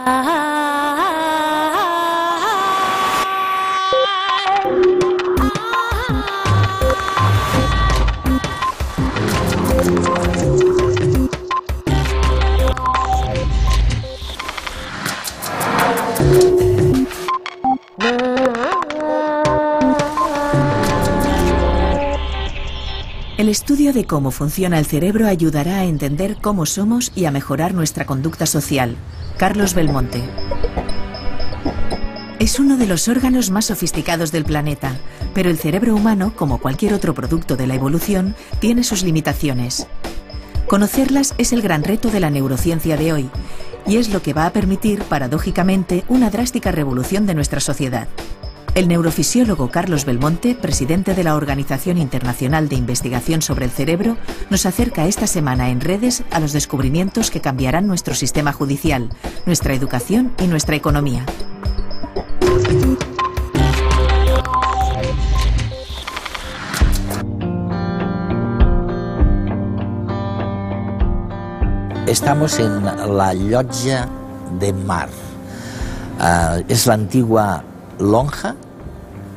El estudio de cómo funciona el cerebro ayudará a entender cómo somos y a mejorar nuestra conducta social. Carlos Belmonte. Es uno de los órganos más sofisticados del planeta, pero el cerebro humano, como cualquier otro producto de la evolución, tiene sus limitaciones. Conocerlas es el gran reto de la neurociencia de hoy, y es lo que va a permitir, paradójicamente, una drástica revolución de nuestra sociedad. El neurofisiólogo Carlos Belmonte, presidente de la Organización Internacional de Investigación sobre el Cerebro, nos acerca esta semana en redes a los descubrimientos que cambiarán nuestro sistema judicial, nuestra educación y nuestra economía. Estamos en la Llotja de Mar. Es la antigua lonja.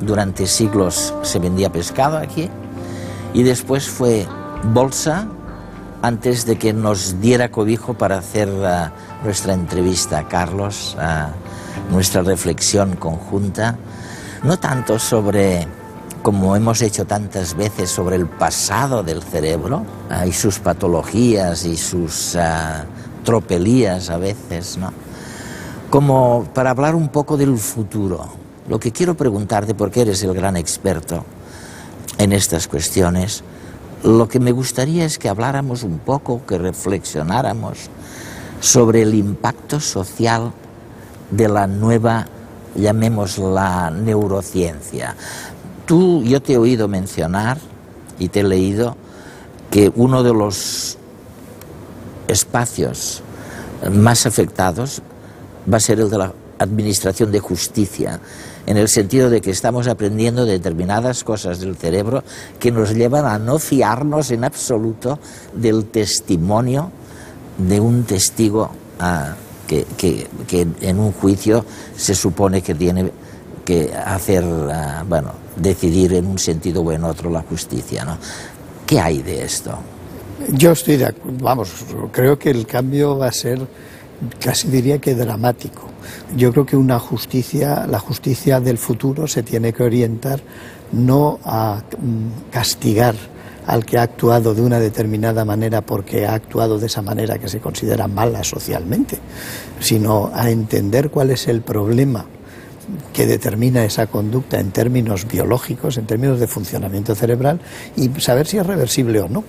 Durante siglos se vendía pescado aquí y después fue bolsa antes de que nos diera cobijo para hacer nuestra entrevista, Carlos, nuestra reflexión conjunta, no tanto sobre, como hemos hecho tantas veces, sobre el pasado del cerebro y sus patologías y sus tropelías a veces, ¿no? Como para hablar un poco del futuro. Lo que quiero preguntarte, porque eres el gran experto en estas cuestiones, lo que me gustaría es que habláramos un poco, que reflexionáramos sobre el impacto social de la nueva, llamémosla, neurociencia. Yo te he oído mencionar y te he leído que uno de los espacios más afectados va a ser el de la administración de justicia, en el sentido de que estamos aprendiendo determinadas cosas del cerebro que nos llevan a no fiarnos en absoluto del testimonio de un testigo que en un juicio se supone que tiene que hacer, decidir en un sentido o en otro la justicia, ¿no? ¿Qué hay de esto? Yo estoy de acuerdo, creo que el cambio va a ser, casi diría que dramático. Yo creo que la justicia del futuro se tiene que orientar no a castigar al que ha actuado de una determinada manera porque ha actuado de esa manera que se considera mala socialmente, sino a entender cuál es el problema que determina esa conducta en términos biológicos, en términos de funcionamiento cerebral, y saber si es reversible o no.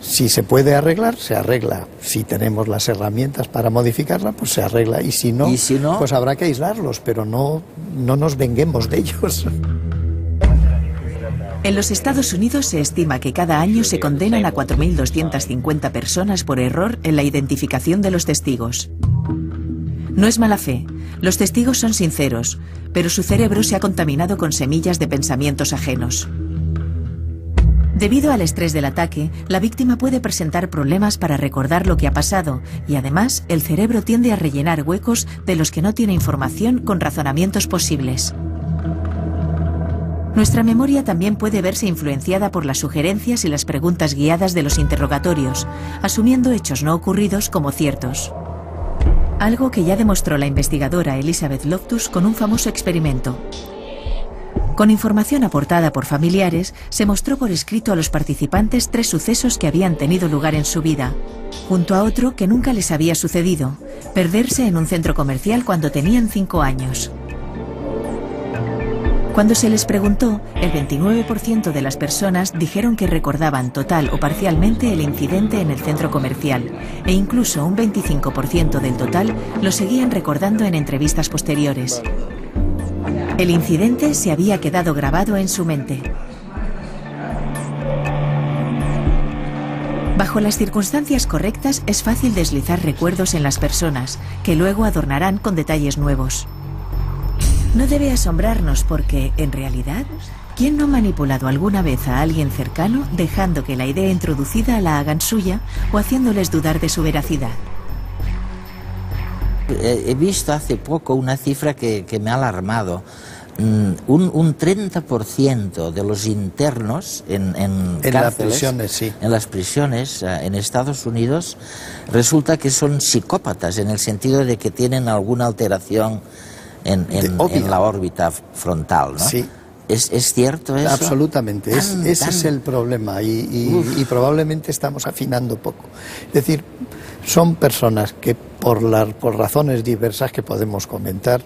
Si se puede arreglar, se arregla. Si tenemos las herramientas para modificarla, pues se arregla. Y si no, pues habrá que aislarlos, pero no nos venguemos de ellos. En los Estados Unidos se estima que cada año se condenan a 4.250 personas por error en la identificación de los testigos. No es mala fe. Los testigos son sinceros, pero su cerebro se ha contaminado con semillas de pensamientos ajenos. Debido al estrés del ataque, la víctima puede presentar problemas para recordar lo que ha pasado y además el cerebro tiende a rellenar huecos de los que no tiene información con razonamientos posibles. Nuestra memoria también puede verse influenciada por las sugerencias y las preguntas guiadas de los interrogatorios, asumiendo hechos no ocurridos como ciertos. Algo que ya demostró la investigadora Elizabeth Loftus con un famoso experimento. Con información aportada por familiares, se mostró por escrito a los participantes 3 sucesos que habían tenido lugar en su vida, junto a otro que nunca les había sucedido: perderse en un centro comercial cuando tenían 5 años. Cuando se les preguntó, el 29% de las personas dijeron que recordaban total o parcialmente el incidente en el centro comercial, e incluso un 25% del total lo seguían recordando en entrevistas posteriores. El incidente se había quedado grabado en su mente. Bajo las circunstancias correctas es fácil deslizar recuerdos en las personas, que luego adornarán con detalles nuevos. No debe asombrarnos porque, en realidad, ¿quién no ha manipulado alguna vez a alguien cercano dejando que la idea introducida la hagan suya o haciéndoles dudar de su veracidad? He visto hace poco una cifra que me ha alarmado. Un 30% de los internos en cárceles, en las prisiones en Estados Unidos, resulta que son psicópatas, en el sentido de que tienen alguna alteración en la órbita frontal, ¿no? Sí. ¿Es cierto eso? Absolutamente, ese es el problema y probablemente estamos afinando poco. Es decir, son personas que por razones diversas que podemos comentar,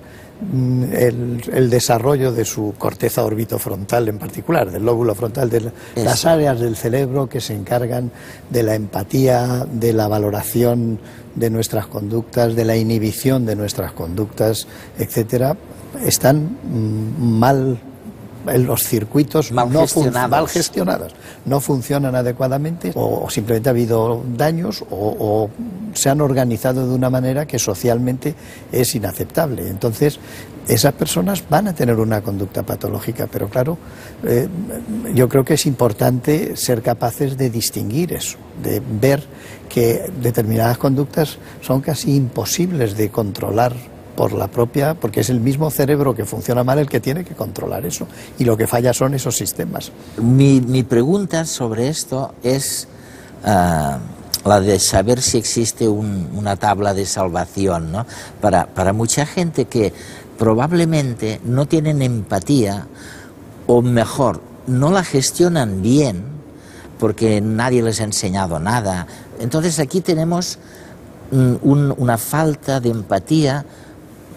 el desarrollo de su corteza orbitofrontal en particular, del lóbulo frontal, de las áreas del cerebro que se encargan de la empatía, de la valoración de nuestras conductas, de la inhibición de nuestras conductas, etcétera, están mal. Los circuitos mal gestionados, no funcionan adecuadamente, o simplemente ha habido daños o se han organizado de una manera que socialmente es inaceptable. Entonces, esas personas van a tener una conducta patológica, pero claro, yo creo que es importante ser capaces de distinguir eso, de ver que determinadas conductas son casi imposibles de controlar porque es el mismo cerebro que funciona mal el que tiene que controlar eso, y lo que falla son esos sistemas. Mi pregunta sobre esto es la de saber si existe una tabla de salvación, ¿no? Para mucha gente que probablemente no tienen empatía, o mejor, no la gestionan bien porque nadie les ha enseñado nada. Entonces aquí tenemos una falta de empatía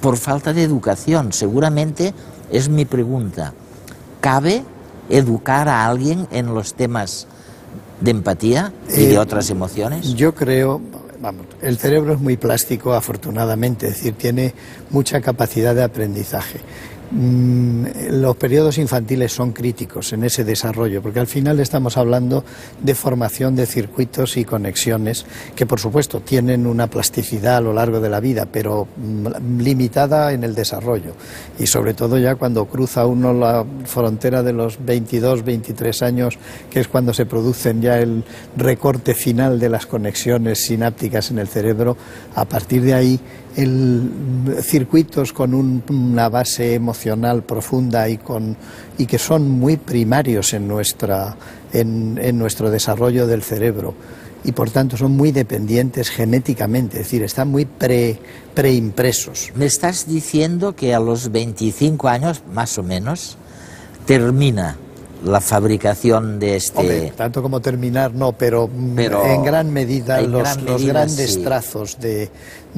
por falta de educación. Seguramente es mi pregunta. ¿Cabe educar a alguien en los temas de empatía y de otras emociones? Yo creo, el cerebro es muy plástico, afortunadamente, es decir, tiene mucha capacidad de aprendizaje. Los periodos infantiles son críticos en ese desarrollo, porque al final estamos hablando de formación de circuitos y conexiones que, por supuesto, tienen una plasticidad a lo largo de la vida, pero limitada en el desarrollo, y sobre todo ya cuando cruza uno la frontera de los 22, 23 años, que es cuando se producen ya el recorte final de las conexiones sinápticas en el cerebro. A partir de ahí, circuitos con una base emocional profunda y que son muy primarios en nuestro desarrollo del cerebro, y por tanto son muy dependientes genéticamente, es decir, están muy preimpresos. ¿Me estás diciendo que a los 25 años, más o menos, termina la fabricación de este...? Hombre, tanto como terminar no, pero en gran medida los grandes trazos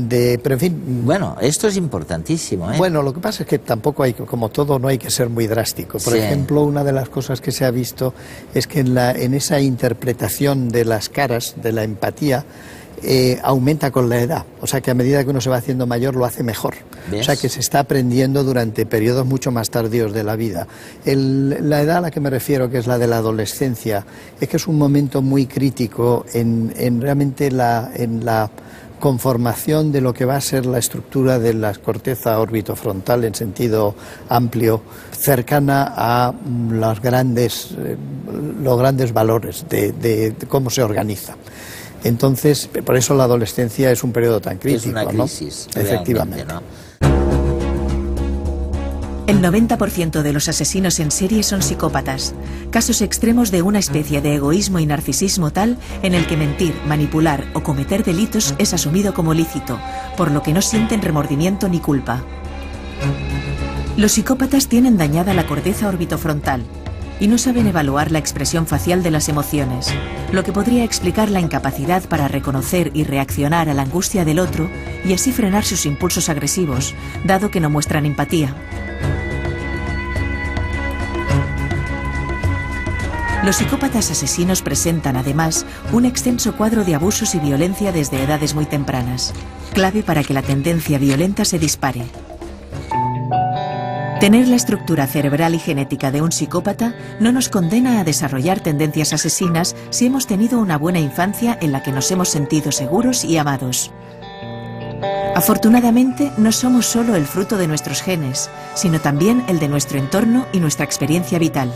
pero en fin... Bueno, esto es importantísimo, ¿eh? Bueno, lo que pasa es que tampoco hay, como todo, no hay que ser muy drástico. Por ejemplo, una de las cosas que se ha visto es que en esa interpretación de las caras, de la empatía, aumenta con la edad, o sea que a medida que uno se va haciendo mayor lo hace mejor. ¿Ves? O sea que se está aprendiendo durante periodos mucho más tardíos de la vida. La edad a la que me refiero, que es la de la adolescencia, es que es un momento muy crítico en realmente en la conformación de lo que va a ser la estructura de la corteza orbitofrontal en sentido amplio, cercana a los grandes valores de cómo se organiza. Entonces, por eso la adolescencia es un periodo tan crítico. Es una crisis, ¿no? Efectivamente, ¿no? El 90% de los asesinos en serie son psicópatas, casos extremos de una especie de egoísmo y narcisismo tal en el que mentir, manipular o cometer delitos es asumido como lícito, por lo que no sienten remordimiento ni culpa. Los psicópatas tienen dañada la corteza orbitofrontal y no saben evaluar la expresión facial de las emociones, lo que podría explicar la incapacidad para reconocer y reaccionar a la angustia del otro y así frenar sus impulsos agresivos, dado que no muestran empatía. Los psicópatas asesinos presentan, además, un extenso cuadro de abusos y violencia desde edades muy tempranas, clave para que la tendencia violenta se dispare. Tener la estructura cerebral y genética de un psicópata no nos condena a desarrollar tendencias asesinas si hemos tenido una buena infancia en la que nos hemos sentido seguros y amados. Afortunadamente, no somos solo el fruto de nuestros genes, sino también el de nuestro entorno y nuestra experiencia vital.